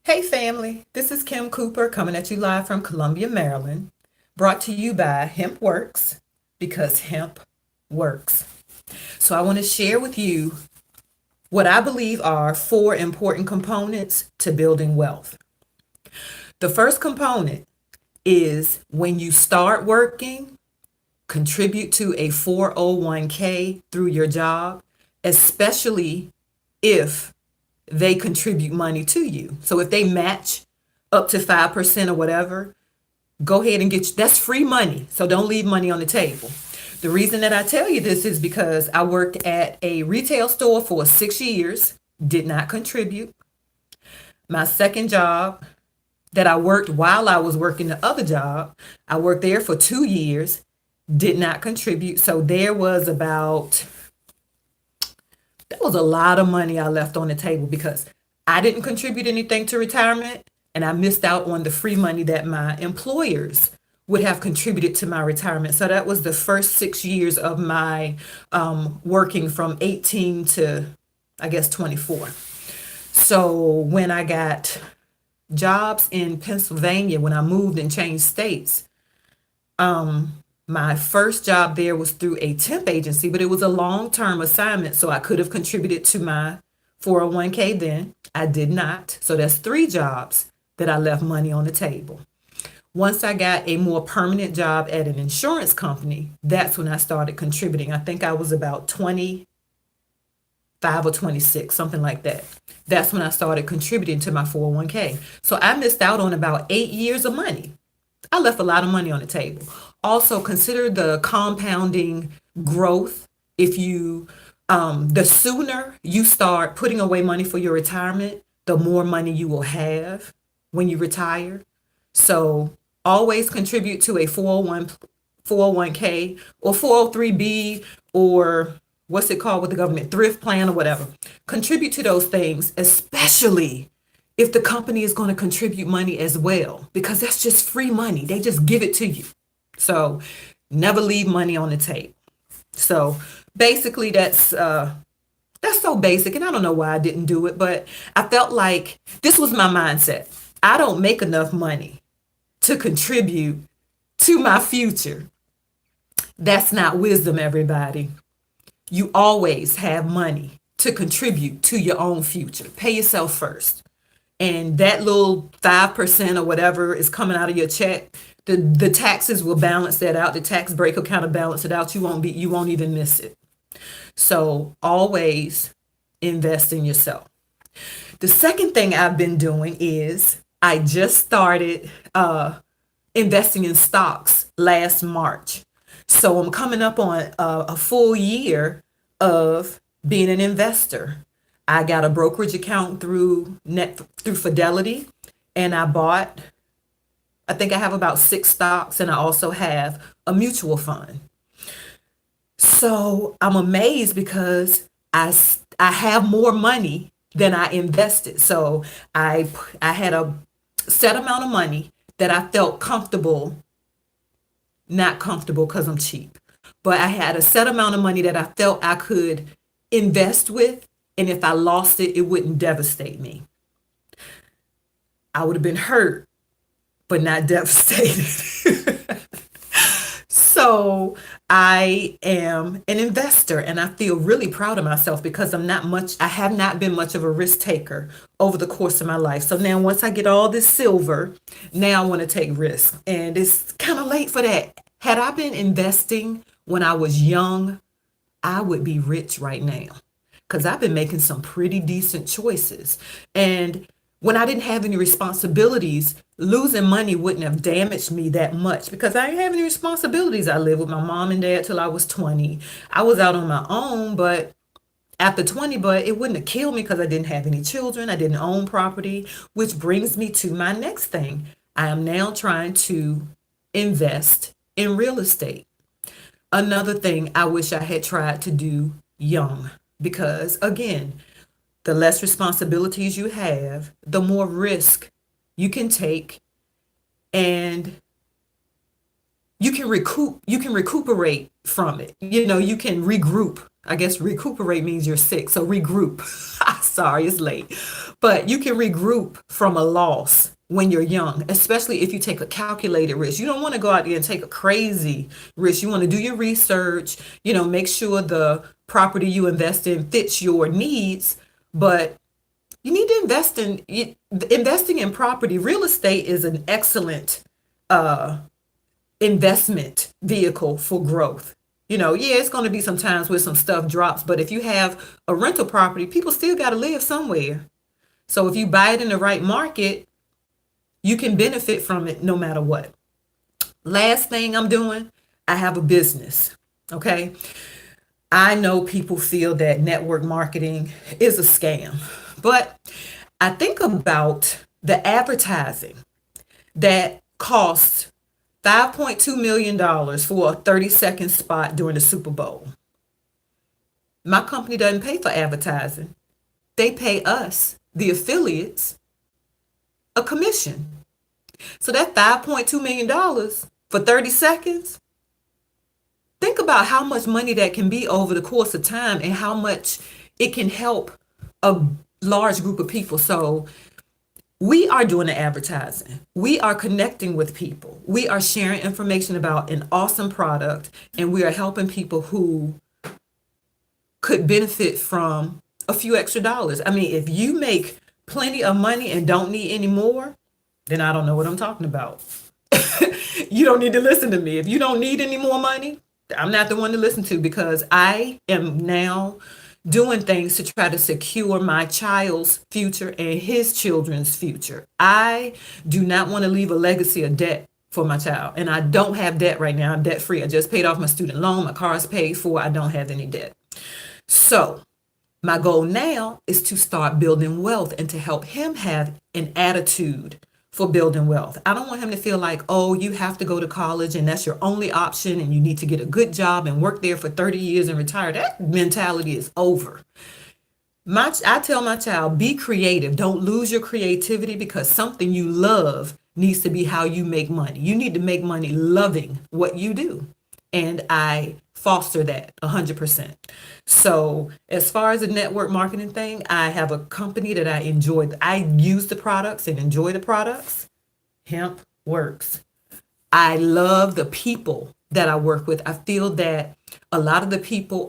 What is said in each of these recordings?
Hey family, this is Kim Cooper coming at you live from Columbia, Maryland, brought to you by HempWorx because hemp works. So I want to share with you what I believe are four important components to building wealth. The first component is when you start working, contribute to a 401k through your job, especially if they contribute money to you. So if they match up to 5% or whatever, go ahead and that's free money. So don't leave money on the table. The reason that I tell you this is because I worked at a retail store for 6 years, did not contribute. My second job that I worked while I was working the other job, I worked there for 2 years, did not contribute. So there was a lot of money I left on the table because I didn't contribute anything to retirement and I missed out on the free money that my employers would have contributed to my retirement. So that was the first 6 years of my working from 18 to, I guess, 24. So when I got jobs in Pennsylvania, when I moved and changed states, my first job there was through a temp agency, but it was a long-term assignment, so I could have contributed to my 401k then. I did not. So that's three jobs that I left money on the table. Once I got a more permanent job at an insurance company, that's when I started contributing. I think I was about 25 or 26, something like that. That's when I started contributing to my 401k. So I missed out on about 8 years of money. I left a lot of money on the table. Also, consider the compounding growth. If you, the sooner you start putting away money for your retirement, the more money you will have when you retire. So always contribute to a 401k or 403b or what's it called with the government, thrift plan or whatever. Contribute to those things, especially if the company is going to contribute money as well, because that's just free money. They just give it to you. So never leave money on the table. So basically that's so basic, and I don't know why I didn't do it, but I felt like this was my mindset. I don't make enough money to contribute to my future. That's not wisdom, everybody. You always have money to contribute to your own future. Pay yourself first. And that little 5% or whatever is coming out of your check, the taxes will balance that out. The tax break will kind of balance it out. You won't even miss it. So always invest in yourself. The second thing I've been doing is I just started investing in stocks last March. So I'm coming up on a full year of being an investor. I got a brokerage account through Fidelity, and I think I have about six stocks, and I also have a mutual fund. So I'm amazed because I have more money than I invested. So I had a set amount of money that I felt comfortable, not comfortable because I'm cheap, but I had a set amount of money that I felt I could invest with, and if I lost it, it wouldn't devastate me. I would have been hurt, but not devastated. So I am an investor and I feel really proud of myself because I have not been much of a risk taker over the course of my life. So now once I get all this silver, now I want to take risks. And it's kind of late for that. Had I been investing when I was young, I would be rich right now because I've been making some pretty decent choices. And when I didn't have any responsibilities, losing money wouldn't have damaged me that much because I didn't have any responsibilities. I lived with my mom and dad till I was 20. I was out on my own, but after 20, but it wouldn't have killed me because I didn't have any children. I didn't own property, which brings me to my next thing. I am now trying to invest in real estate. Another thing I wish I had tried to do young because, again, the less responsibilities you have, the more risk you can take, and you can recuperate from it. You can regroup. I guess recuperate means you're sick. So regroup. Sorry, it's late. But you can regroup from a loss when you're young, especially if you take a calculated risk. You don't want to go out there and take a crazy risk. You want to do your research, make sure the property you invest in fits your needs, but you need to investing in property. Real estate is an excellent investment vehicle for growth. Yeah, it's going to be some times where some stuff drops, but if you have a rental property, people still got to live somewhere. So if you buy it in the right market, you can benefit from it no matter what. Last thing I'm doing, I have a business. Okay. I know people feel that network marketing is a scam, but I think about the advertising that costs $5.2 million for a 30-second spot during the Super Bowl. My company doesn't pay for advertising. They pay us, the affiliates, a commission. So that $5.2 million for 30 seconds, think about how much money that can be over the course of time and how much it can help a large group of people. So we are doing the advertising. We are connecting with people. We are sharing information about an awesome product, and we are helping people who could benefit from a few extra dollars. I mean, if you make plenty of money and don't need any more, then I don't know what I'm talking about. You don't need to listen to me. If you don't need any more money, I'm not the one to listen to, because I am now doing things to try to secure my child's future and his children's future. I do not want to leave a legacy of debt for my child. And I don't have debt right now. I'm debt free. I just paid off my student loan. My car is paid for. I don't have any debt. So my goal now is to start building wealth and to help him have an attitude for building wealth. I don't want him to feel like, oh, you have to go to college and that's your only option and you need to get a good job and work there for 30 years and retire. That mentality is over. I tell my child, be creative. Don't lose your creativity, because something you love needs to be how you make money. You need to make money loving what you do. And I foster that 100%. So as far as the network marketing thing, I have a company that I enjoy. I use the products and enjoy the products. HempWorx. I love the people that I work with. I feel that a lot of the people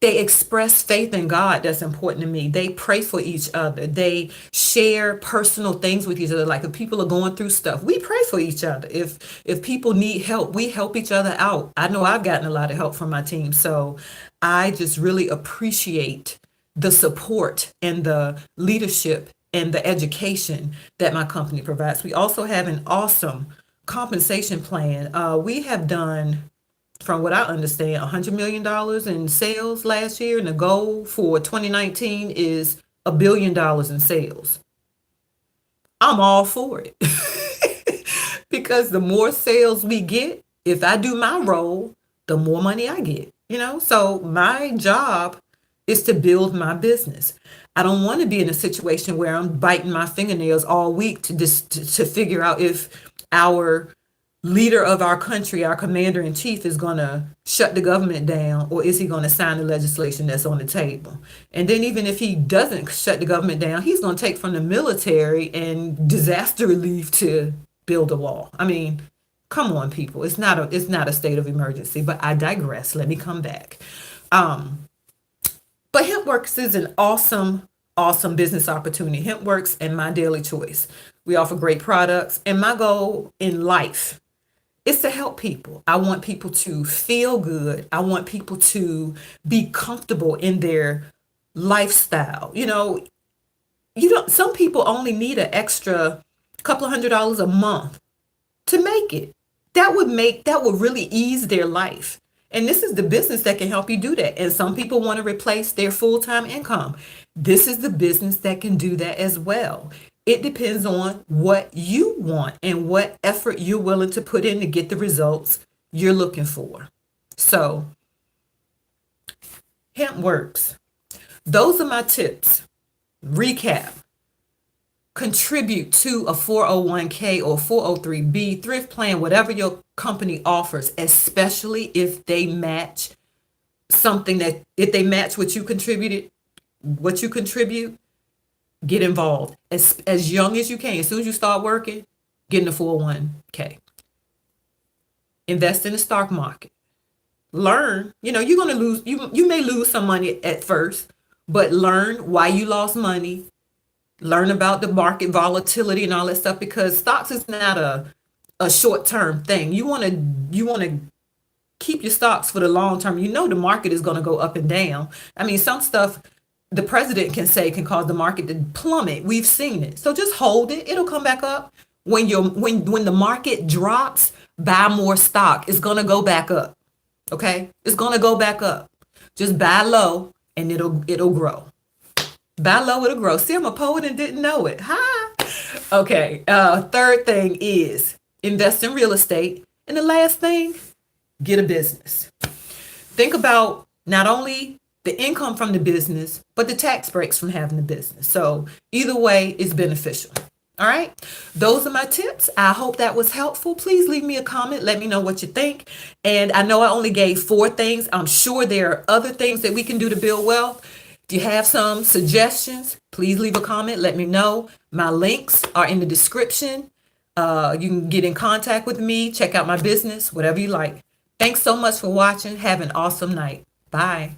they express faith in God. That's important to me. They pray for each other. They share personal things with each other. Like if people are going through stuff, we pray for each other. If people need help, we help each other out. I know I've gotten a lot of help from my team. So I just really appreciate the support and the leadership and the education that my company provides. We also have an awesome compensation plan. We have done, from what I understand, $100 million in sales last year, and the goal for 2019 is $1 billion in sales. I'm all for it. Because the more sales we get, if I do my role, the more money I get, So my job is to build my business. I don't want to be in a situation where I'm biting my fingernails all week to figure out if our leader of our country, our commander in chief, is going to shut the government down, or is he going to sign the legislation that's on the table? And then even if he doesn't shut the government down, he's going to take from the military and disaster relief to build a wall. I mean, come on, people. It's not a state of emergency, but I digress. Let me come back. But HempWorx is an awesome business opportunity. HempWorx and My Daily Choice. We offer great products, and my goal in life is to help people. I want people to feel good. I want people to be comfortable in their lifestyle. Some people only need an extra couple of $100 a month to make it. That would really ease their life. And this is the business that can help you do that. And some people want to replace their full-time income. This is the business that can do that as well. It depends on what you want and what effort you're willing to put in to get the results you're looking for. So, HempWorx. Those are my tips. Recap. Contribute to a 401k or 403b, thrift plan, whatever your company offers, especially if they match what you contributed. what you contribute, get involved as young as you can. As soon as you start working, get in the 401k. Invest in the stock market. Learn. You're gonna lose. You may lose some money at first, but learn why you lost money. Learn about the market volatility and all that stuff, because stocks is not a short term thing. You want to keep your stocks for the long term. The market is going to go up and down. I mean, some stuff the president can say can cause the market to plummet. We've seen it. So just hold it. It'll come back up. When the market drops, buy more stock. It's going to go back up. Okay? It's going to go back up. Just buy low and it'll grow. Buy low, it'll grow. See, I'm a poet and didn't know it. Hi. Okay. Third thing is invest in real estate. And the last thing, get a business. Think about not only the income from the business, but the tax breaks from having the business. So either way is beneficial. All right. Those are my tips. I hope that was helpful. Please leave me a comment. Let me know what you think. And I know I only gave 4 things. I'm sure there are other things that we can do to build wealth. If you have some suggestions, please leave a comment. Let me know. My links are in the description. You can get in contact with me, check out my business, whatever you like. Thanks so much for watching. Have an awesome night. Bye.